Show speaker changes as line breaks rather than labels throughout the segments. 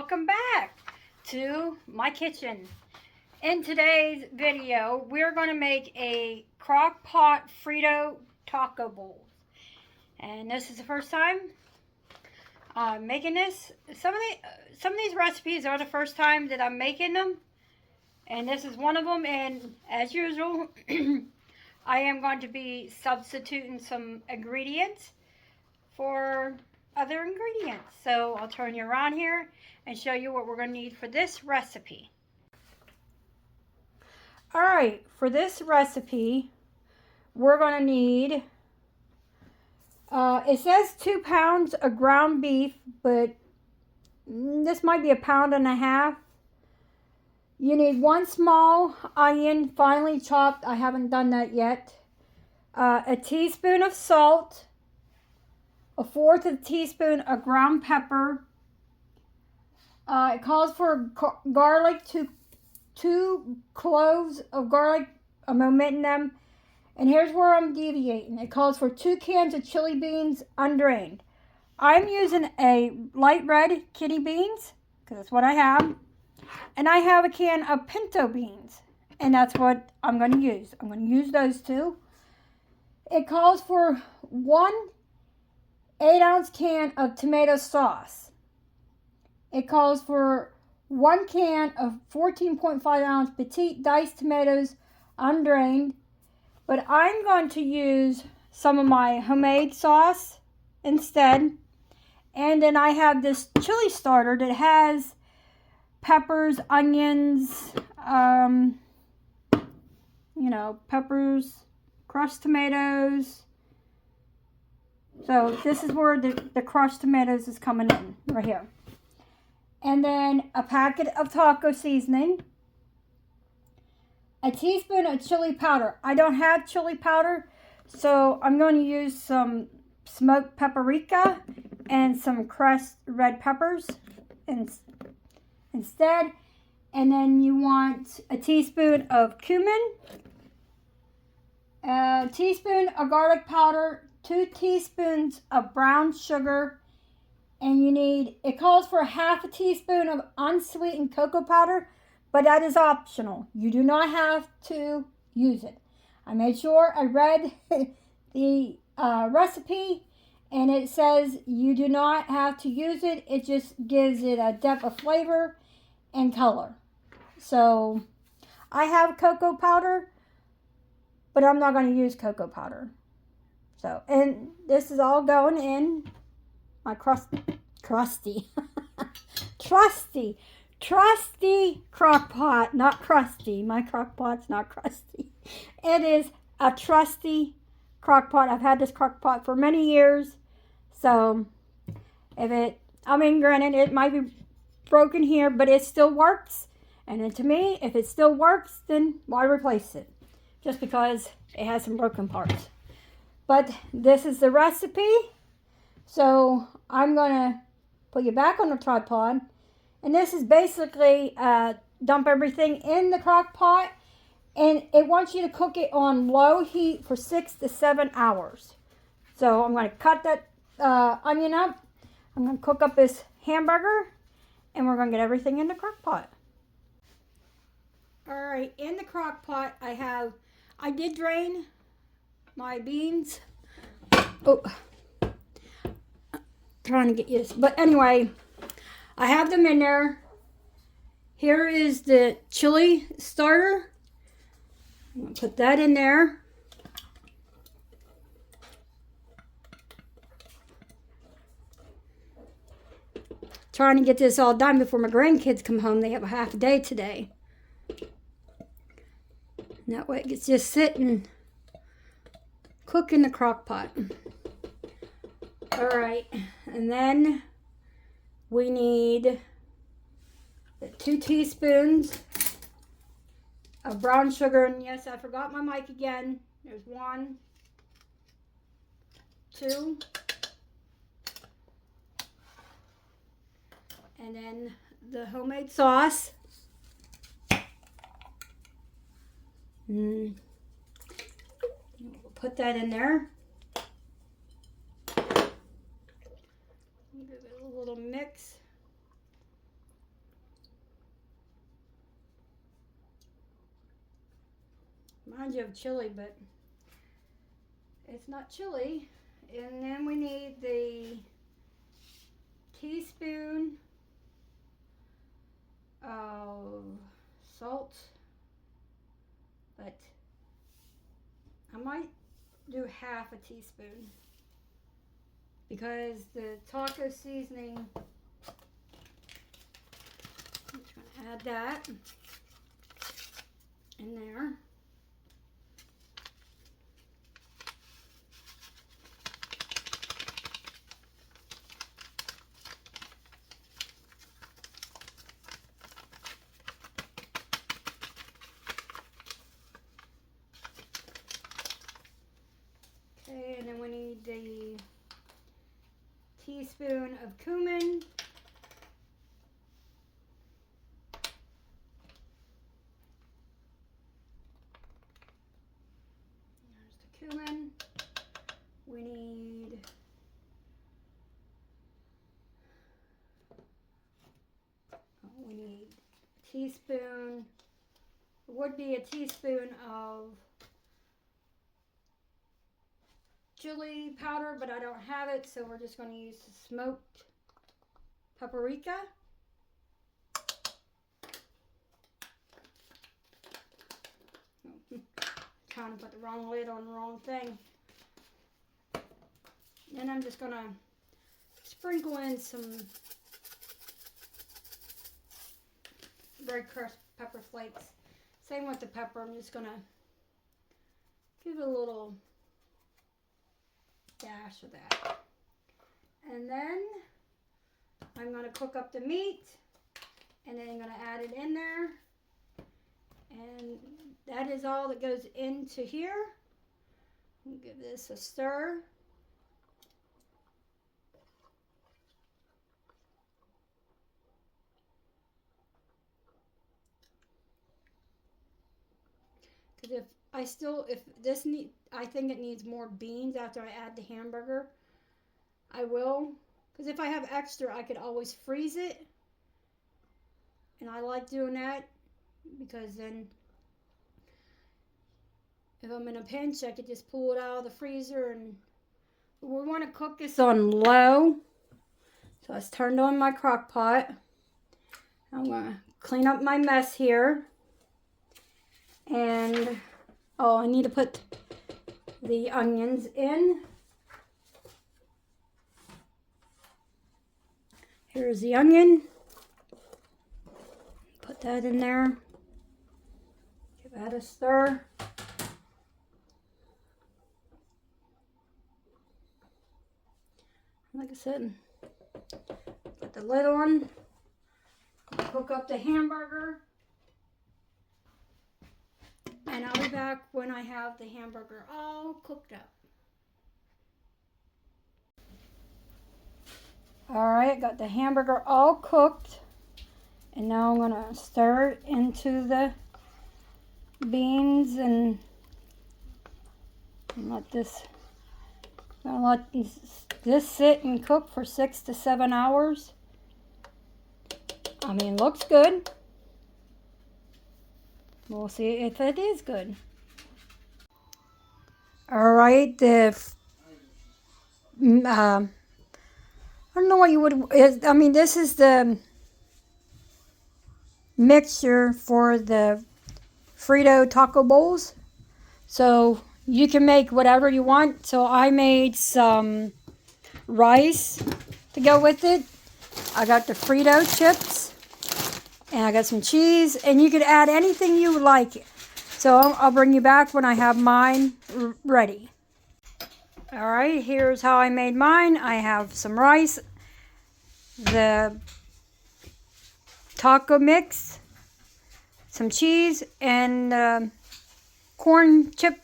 welcome back to my kitchen. In today's video, we're going to make a Crockpot Frito taco bowl. And this is the first time making this. Some of these recipes are the first time that I'm making them. And this is one of them. And as usual, I am going to be substituting some ingredients for other ingredients. So I'll turn you around here and show you what we're going to need for this recipe. Alright, for this recipe, we're going to need, it says 2 pounds of ground beef, but this might be 1.5 pounds. You need 1 small onion, finely chopped. I haven't done that yet. A teaspoon of salt. 1/4 teaspoon of ground pepper. It calls for garlic, two cloves of garlic. I'm omitting them. And here's where I'm deviating. It calls for 2 cans of chili beans undrained. I'm using a light red kidney beans because that's what I have. And I have a can of pinto beans. And that's what I'm going to use. I'm going to use those two. It calls for 1 8-ounce can of tomato sauce. It calls for 1 can of 14.5-ounce petite diced tomatoes undrained. But I'm going to use some of my homemade sauce instead. And then I have this chili starter that has peppers, onions, peppers, crushed tomatoes. So this is where the crushed tomatoes is coming in, right here. And then a packet of taco seasoning. A teaspoon of chili powder. I don't have chili powder, so I'm going to use some smoked paprika and some crushed red peppers instead. And then you want a teaspoon of cumin, a teaspoon of garlic powder, 2 teaspoons of brown sugar, and you need, it calls for 1/2 teaspoon of unsweetened cocoa powder, but that is optional. You do not have to use it. I made sure I read the recipe, and it says you do not have to use it. It just gives it a depth of flavor and color. So I have cocoa powder, but I'm not going to use cocoa powder. So, and this is all going in my trusty crockpot, not crusty. My crockpot's not crusty. It is a trusty crockpot. I've had this crockpot for many years. So, granted, it might be broken here, but it still works. And then to me, if it still works, then why replace it? Just because it has some broken parts. But this is the recipe. So I'm going to put you back on the tripod. And this is basically dump everything in the crock pot. And it wants you to cook it on low heat for 6 to 7 hours. So I'm going to cut that onion up. I'm going to cook up this hamburger. And we're going to get everything in the crock pot. Alright, in the crock pot I did drain my beans. Oh, trying to get used. But anyway, I have them in there. Here is the chili starter. I'm going to put that in there. Trying to get this all done before my grandkids come home. They have a half a day today. And that way it gets just sitting, cook in the crock pot. Alright, and then we need 2 teaspoons of brown sugar. And yes, I forgot my mic again. There's 1, 2, and then the homemade sauce. We'll put that in there. Give it a little mix. Reminds you of chili, but it's not chili. And then we need the teaspoon of salt, but I might do half a teaspoon because the taco seasoning, I'm just going to add that in there. Okay, and then we need the teaspoon of cumin. There's the cumin. We need a teaspoon, would be a teaspoon of chili powder, but I don't have it, so we're just going to use the smoked paprika. Trying to put the wrong lid on the wrong thing. Then I'm just going to sprinkle in some very crisp pepper flakes. Same with the pepper. I'm just going to give it a little dash of that. And then I'm going to cook up the meat, and then I'm going to add it in there. And that is all that goes into here. Give this a stir. Because I think it needs more beans after I add the hamburger, I will. Because if I have extra, I could always freeze it. And I like doing that because then if I'm in a pinch, I could just pull it out of the freezer. And we want to cook this on low. So I turned on my crock pot. I'm going to clean up my mess here. And, oh, I need to put the onions in. Here's the onion. Put that in there. Give that a stir. Like I said, put the lid on. Cook up the hamburger. And I'll be back when I have the hamburger all cooked up. Alright, got the hamburger all cooked. And now I'm going to stir it into the beans and let this sit and cook for 6 to 7 hours. I mean, looks good. We'll see if it is good. All right, I don't know what you would. I mean, this is the mixture for the Frito taco bowls. So you can make whatever you want. So I made some rice to go with it. I got the Frito chips. And I got some cheese, and you could add anything you would like. So I'll bring you back when I have mine ready. All right, here's how I made mine. I have some rice, the taco mix, some cheese, and corn chip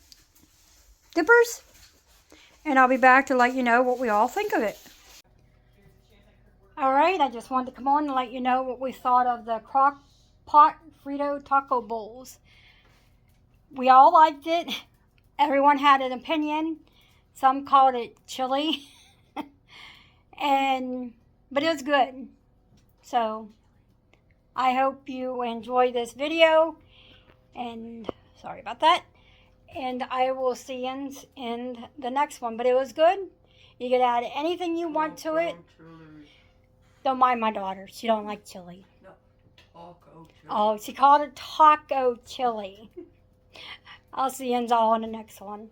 dippers. And I'll be back to let you know what we all think of it. Alright, I just wanted to come on and let you know what we thought of the Crockpot Frito taco bowls. We all liked it. Everyone had an opinion. Some called it chili. But it was good. So, I hope you enjoy this video. And sorry about that. And I will see you in the next one. But it was good. You can add anything you want to it. Don't mind my daughter. She don't like chili.
No, taco chili.
Oh, she called it taco chili. I'll see you all in the next one.